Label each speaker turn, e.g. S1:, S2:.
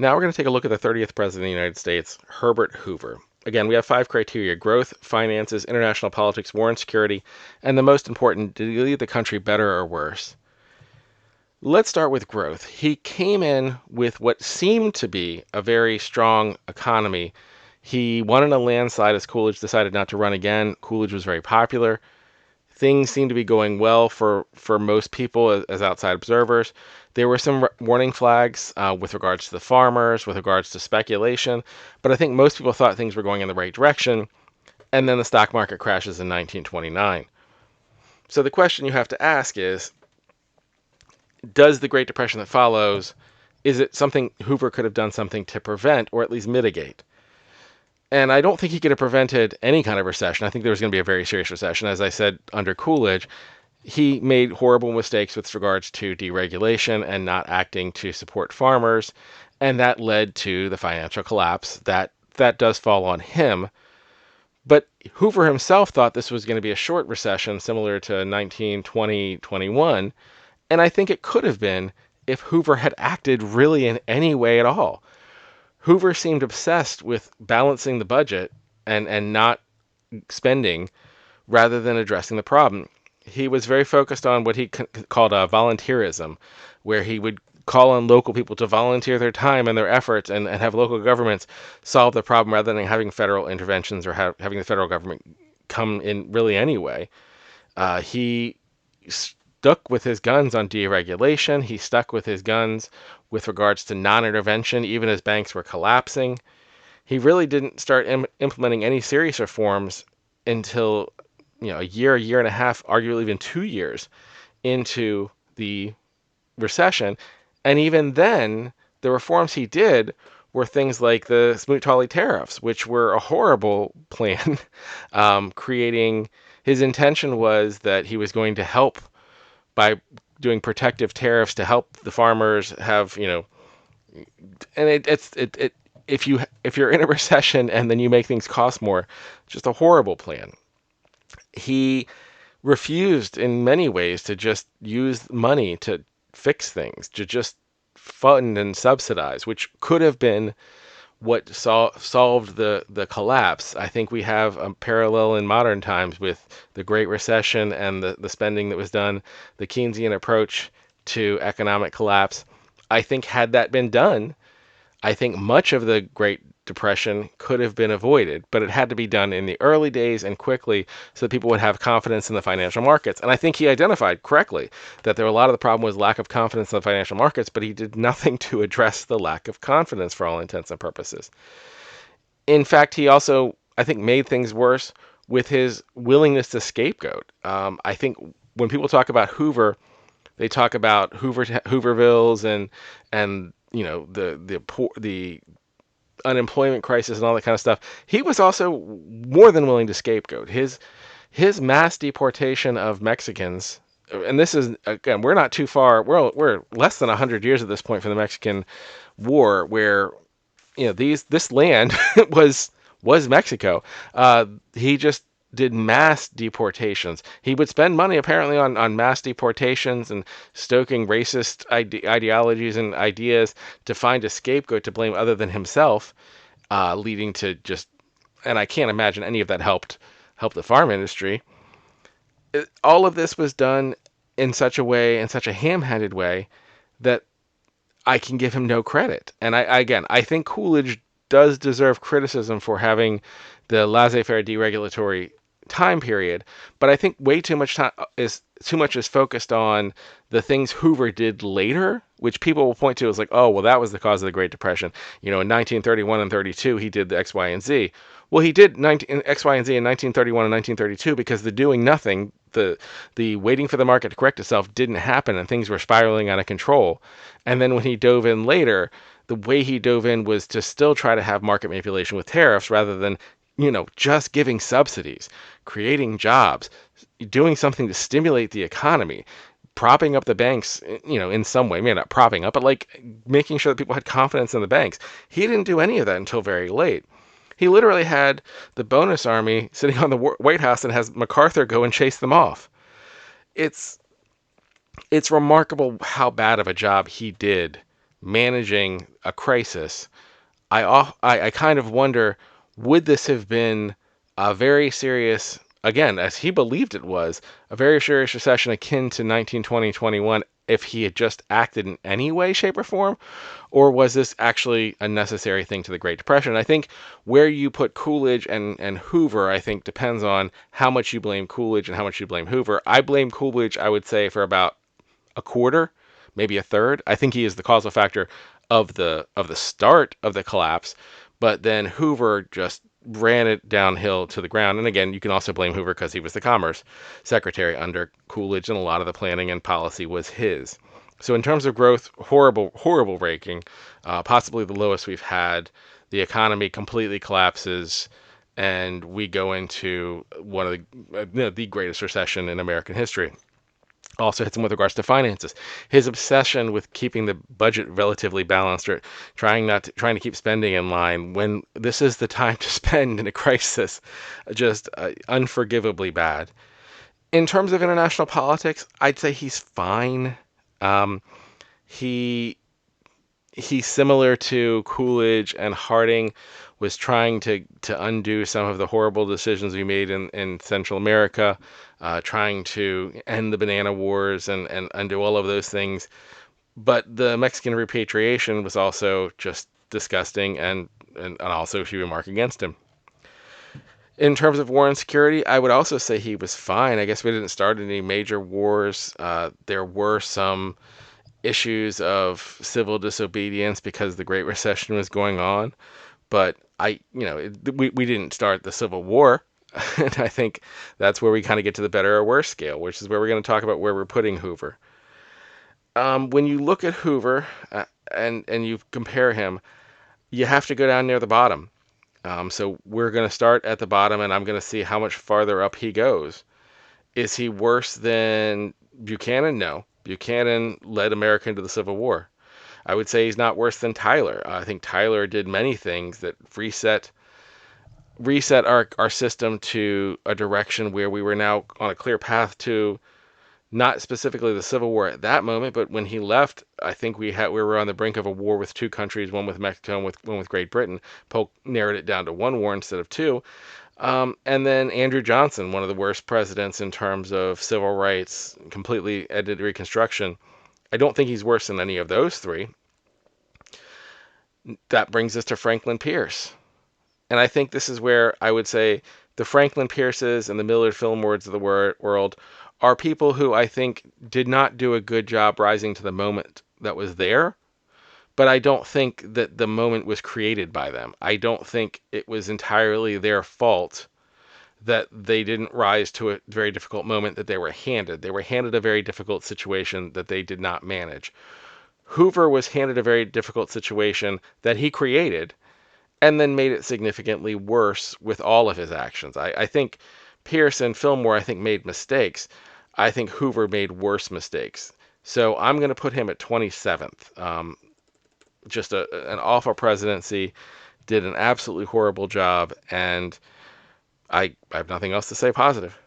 S1: Now we're going to take a look at the 30th President of the United States, Herbert Hoover. Again, we have 5 criteria: growth, finances, international politics, war and security, and the most important, did he leave the country better or worse? Let's start with growth. He came in with what seemed to be a very strong economy. He won in a landslide as Coolidge decided not to run again. Coolidge was very popular. Things seemed to be going well for most people as outside observers. There were some warning flags with regards to the farmers, with regards to speculation, but I think most people thought things were going in the right direction, and then the stock market crashes in 1929. So the question you have to ask is, does the Great Depression that follows, is it something Hoover could have done something to prevent or at least mitigate? And I don't think he could have prevented any kind of recession. I think there was going to be a very serious recession. As I said, under Coolidge, he made horrible mistakes with regards to deregulation and not acting to support farmers, and that led to the financial collapse. That does fall on him. But Hoover himself thought this was going to be a short recession, similar to 1920-21, and I think it could have been if Hoover had acted really in any way at all. Hoover seemed obsessed with balancing the budget and not spending rather than addressing the problem. He was very focused on what he called volunteerism, where he would call on local people to volunteer their time and their efforts and have local governments solve the problem rather than having federal interventions or having the federal government come in really anyway. He stuck with his guns on deregulation. He stuck with his guns with regards to non-intervention, even as banks were collapsing. He really didn't start implementing any serious reforms until a year and a half, arguably even 2 years into the recession. And even then, the reforms he did were things like the Smoot-Hawley tariffs, which were a horrible plan. Creating, his intention was that he was going to help by doing protective tariffs to help the farmers have, and if you're in a recession and then you make things cost more, just a horrible plan. He refused in many ways to just use money to fix things, to just fund and subsidize, which could have been what solved the collapse. I think we have a parallel in modern times with the Great Recession and the spending that was done, the Keynesian approach to economic collapse. I think had that been done, I think much of the Great Depression could have been avoided, but it had to be done in the early days and quickly so that people would have confidence in the financial markets. And I think he identified correctly that a lot of the problem was lack of confidence in the financial markets, but he did nothing to address the lack of confidence for all intents and purposes. In fact, he also, I think, made things worse with his willingness to scapegoat. I think when people talk about Hoover, they talk about Hoovervilles and the unemployment crisis and all that kind of stuff. He was also more than willing to scapegoat. His mass deportation of Mexicans, and this is, again, we're not too far. We're less than 100 years at this point from the Mexican War, where this land was Mexico. He just did mass deportations. He would spend money apparently on mass deportations and stoking racist ideologies and ideas to find a scapegoat to blame other than himself, leading to just, and I can't imagine any of that helped the farm industry. All of this was done in such a way, in such a ham-handed way, that I can give him no credit. And I think Coolidge does deserve criticism for having the laissez-faire deregulatory time period, but I think way too much is focused on the things Hoover did later, which people will point to as like, oh, well, that was the cause of the Great Depression. In 1931 and 32, he did the X, Y, and Z. Well, he did X, Y, and Z in 1931 and 1932 because the doing nothing, the waiting for the market to correct itself didn't happen and things were spiraling out of control. And then when he dove in later, the way he dove in was to still try to have market manipulation with tariffs rather than just giving subsidies, creating jobs, doing something to stimulate the economy, propping up the banks, in some way, maybe not propping up, but like making sure that people had confidence in the banks. He didn't do any of that until very late. He literally had the bonus army sitting on the White House and has MacArthur go and chase them off. It's remarkable how bad of a job he did managing a crisis, I kind of wonder, would this have been a very serious, again, as he believed it was, a very serious recession akin to 1920-21 if he had just acted in any way, shape, or form? Or was this actually a necessary thing to the Great Depression? I think where you put Coolidge and Hoover, I think, depends on how much you blame Coolidge and how much you blame Hoover. I blame Coolidge, I would say, for about a quarter, maybe a third. I think he is the causal factor of the start of the collapse, but then Hoover just ran it downhill to the ground. And again, you can also blame Hoover because he was the Commerce Secretary under Coolidge, and a lot of the planning and policy was his. So in terms of growth, horrible, horrible ranking, possibly the lowest we've had. The economy completely collapses, and we go into one of the greatest recession in American history. Also hits him with regards to finances. His obsession with keeping the budget relatively balanced, or trying to keep spending in line when this is the time to spend in a crisis, just unforgivably bad. In terms of international politics, I'd say he's fine. Um, he he's similar to Coolidge and Harding, was trying to undo some of the horrible decisions we made in Central America, trying to end the banana wars and undo all of those things. But the Mexican repatriation was also just disgusting, and also a huge remark against him. In terms of war and security, I would also say he was fine. I guess we didn't start any major wars. There were some issues of civil disobedience because the Great Recession was going on. But we didn't start the Civil War. And I think that's where we kind of get to the better or worse scale, which is where we're going to talk about where we're putting Hoover. When you look at Hoover and you compare him, you have to go down near the bottom. So we're going to start at the bottom, and I'm going to see how much farther up he goes. Is he worse than Buchanan? No. Buchanan led America into the Civil War. I would say he's not worse than Talyor. I think Talyor did many things that reset our system to a direction where we were now on a clear path to not specifically the Civil War at that moment, but when he left, I think we were on the brink of a war with two countries, one with Mexico and one with Great Britain. Polk narrowed it down to one war instead of two. And then Andrew Johnson, one of the worst presidents in terms of civil rights, completely ended Reconstruction. I don't think he's worse than any of those three. That brings us to Franklin Pierce. And I think this is where I would say the Franklin Pierces and the Millard Fillmores of the world are people who I think did not do a good job rising to the moment that was there. But I don't think that the moment was created by them. I don't think it was entirely their fault that they didn't rise to a very difficult moment that they were handed. They were handed a very difficult situation that they did not manage. Hoover was handed a very difficult situation that he created and then made it significantly worse with all of his actions. I think Pierce and Fillmore, I think, made mistakes. I think Hoover made worse mistakes. So I'm going to put him at 27th. Just an awful presidency, did an absolutely horrible job, and I have nothing else to say positive.